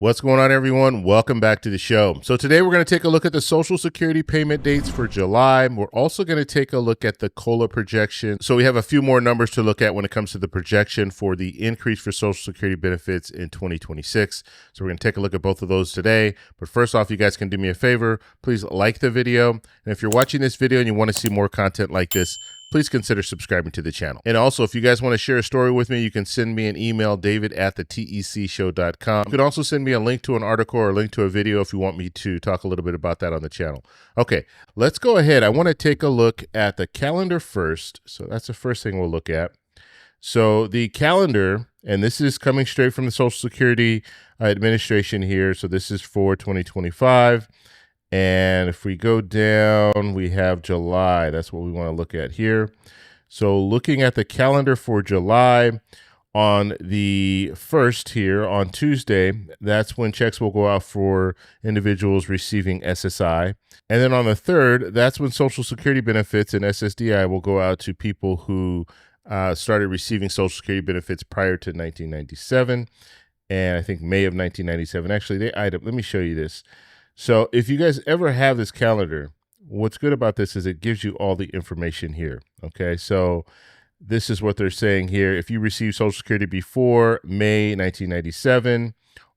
What's going on, everyone? Welcome back to the show. So today we're going to take a look at the Social Security payment dates for July. We're also going to take a look at the COLA projection. So we have a few more numbers to look at when it comes to the projection for the increase for Social Security benefits in 2026. So we're going to take a look at both of those today. But first off, you guys can do me a favor. Please like the video. And if you're watching this video and you want to see more content like this, please consider subscribing to the channel. And also, if you guys want to share a story with me, you can send me an email, david@thetecshow.com. You can also send me a link to an article or a link to a video if you want me to talk a little bit about that on the channel. Okay, let's go ahead. I want to take a look at the calendar first. So that's the first thing we'll look at. So the calendar, and this is coming straight from the Social Security Administration here. So this is for 2025. And if we go down, we have July. That's what we want to look at here. So looking at the calendar for July, on the 1st here, on Tuesday, that's when checks will go out for individuals receiving SSI. And then on the 3rd, that's when Social Security benefits and SSDI will go out to people who started receiving Social Security benefits prior to 1997. And I think May of 1997. Actually, let me show you this. So if you guys ever have this calendar, what's good about this is it gives you all the information here. Okay, so this is what they're saying here. If you receive Social Security before May 1997,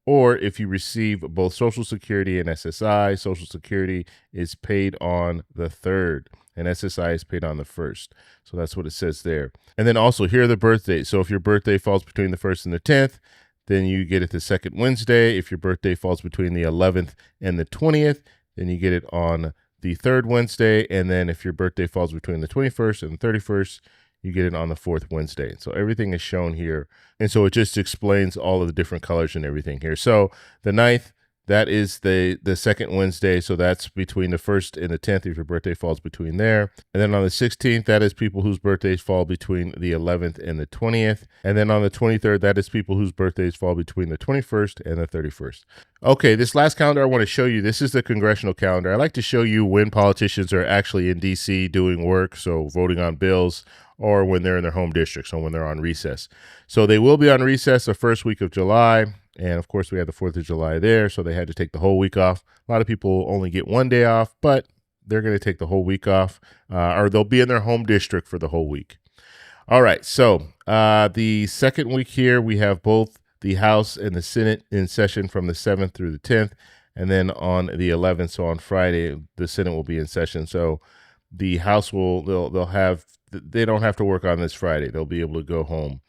or if you receive both Social Security and SSI, Social Security is paid on the 3rd and SSI is paid on the 1st. So that's what it says there. And then also here are the birth dates. So if your birthday falls between the 1st and the 10th, then you get it the 2nd Wednesday. If your birthday falls between the 11th and the 20th, then you get it on the 3rd Wednesday. And then if your birthday falls between the 21st and the 31st, you get it on the 4th Wednesday. So everything is shown here. And so it just explains all of the different colors and everything here. So the 9th, that is the 2nd Wednesday. So that's between the 1st and the 10th if your birthday falls between there. And then on the 16th, that is people whose birthdays fall between the 11th and the 20th. And then on the 23rd, that is people whose birthdays fall between the 21st and the 31st. Okay, this last calendar I want to show you, this is the Congressional Calendar. I like to show you when politicians are actually in DC doing work, so voting on bills, or when they're in their home district, so when they're on recess. So they will be on recess the first week of July. And of course, we had the 4th of July there, so they had to take the whole week off. A lot of people only get one day off, but they're going to take the whole week off, or they'll be in their home district for the whole week. All right, so the second week here, we have both the House and the Senate in session from the 7th through the 10th, and then on the 11th, so on Friday, the Senate will be in session. So the House they don't have to work on this Friday. They'll be able to go home.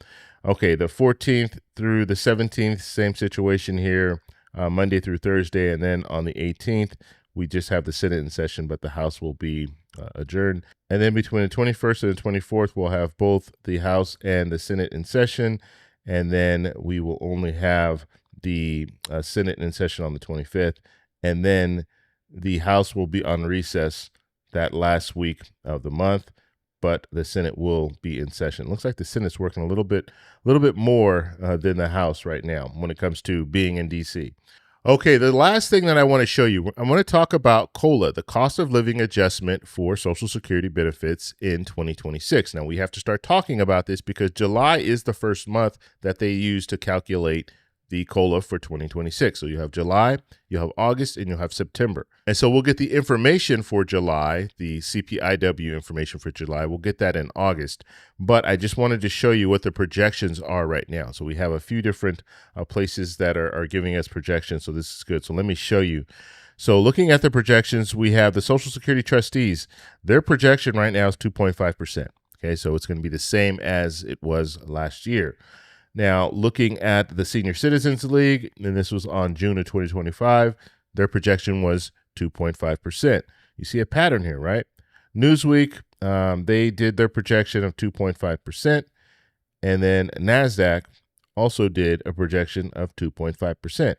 Okay, the 14th through the 17th, same situation here, Monday through Thursday. And then on the 18th, we just have the Senate in session, but the House will be adjourned. And then between the 21st and the 24th, we'll have both the House and the Senate in session. And then we will only have the Senate in session on the 25th. And then the House will be on recess that last week of the month, but the Senate will be in session. Looks like the Senate's working a little bit more than the House right now when it comes to being in DC. Okay, the last thing that I want to show you, I'm going to talk about COLA, the cost of living adjustment for Social Security benefits in 2026. Now, we have to start talking about this because July is the first month that they use to calculate the COLA for 2026. So you have July, you have August, and you'll have September. And so we'll get the information for July, the CPIW information for July. We'll get that in August. But I just wanted to show you what the projections are right now. So we have a few different places that are giving us projections. So this is good. So let me show you. So looking at the projections, we have the Social Security trustees. Their projection right now is 2.5%. Okay, so it's going to be the same as it was last year. Now, looking at the Senior Citizens League, and this was on June of 2025, their projection was 2.5%. You see a pattern here, right? Newsweek, they did their projection of 2.5%, and then NASDAQ also did a projection of 2.5%.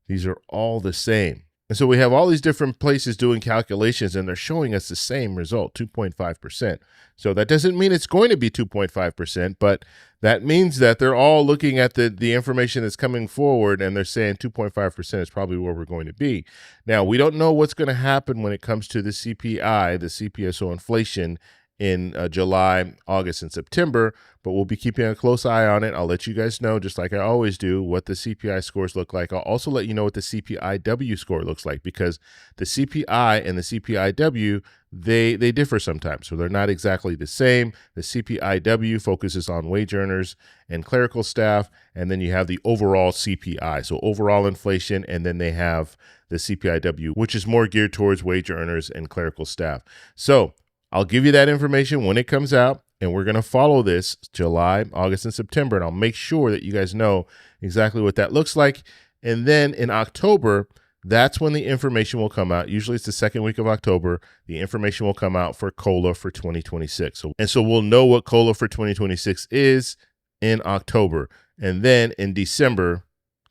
These are all the same. And so we have all these different places doing calculations, and they're showing us the same result, 2.5%. So that doesn't mean it's going to be 2.5%, but that means that they're all looking at the information that's coming forward, and they're saying 2.5% is probably where we're going to be. Now, we don't know what's going to happen when it comes to the CPI, the CPI, so inflation, in July, August, and September, but we'll be keeping a close eye on it. I'll let you guys know, just like I always do, what the CPI scores look like. I'll also let you know what the CPIW score looks like, because the CPI and the CPIW, they differ sometimes, so they're not exactly the same. The CPIW focuses on wage earners and clerical staff, and then you have the overall CPI, so overall inflation, and then they have the CPIW, which is more geared towards wage earners and clerical staff. So I'll give you that information when it comes out, and we're going to follow this July, August, and September, and I'll make sure that you guys know exactly what that looks like. And then in October, that's when the information will come out. Usually it's the second week of October. The information will come out for COLA for 2026. So we'll know what COLA for 2026 is in October. And then in December,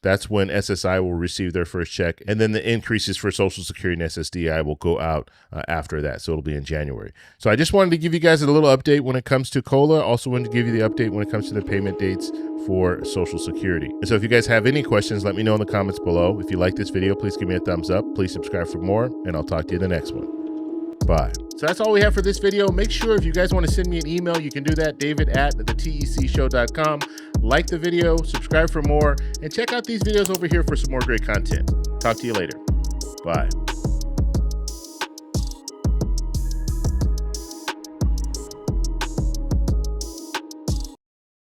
that's when SSI will receive their first check. And then the increases for Social Security and SSDI will go out after that. So it'll be in January. So I just wanted to give you guys a little update when it comes to COLA. Also wanted to give you the update when it comes to the payment dates for Social Security. And so if you guys have any questions, let me know in the comments below. If you like this video, please give me a thumbs up. Please subscribe for more, and I'll talk to you in the next one. Bye. So that's all we have for this video. Make sure if you guys want to send me an email, you can do that, david@thetecshow.com. Like the video, subscribe for more, and check out these videos over here for some more great content. Talk to you later. Bye.